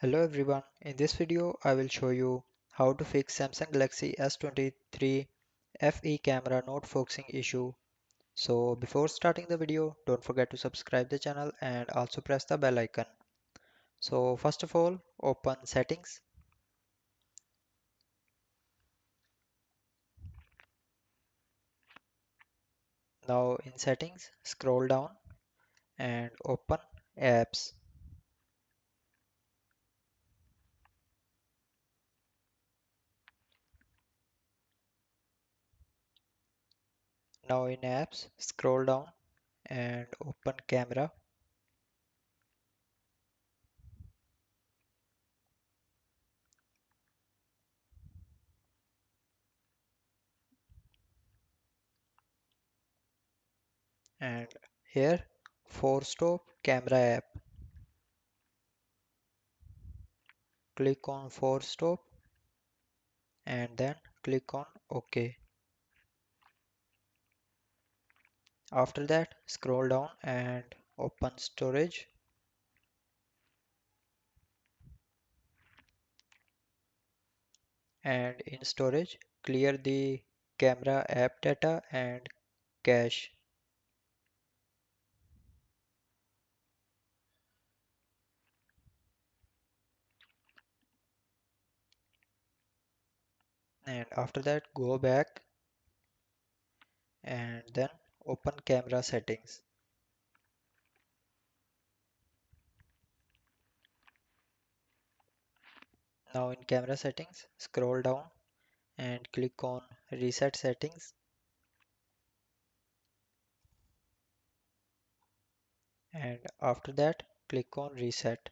Hello everyone, in this video I will show you how to fix Samsung Galaxy S23 FE camera not focusing issue. So before starting the video, don't forget to subscribe the channel and also press the bell icon. So first of all, open settings. Now in settings, scroll down and open apps. Now in apps, scroll down and open camera and here force stop camera app. Click on force stop and then click on OK. After that, scroll down and open storage and in storage, clear the camera app data and cache. And after that, go back and then open camera settings. Now in camera settings, scroll down and click on reset settings and after that click on reset.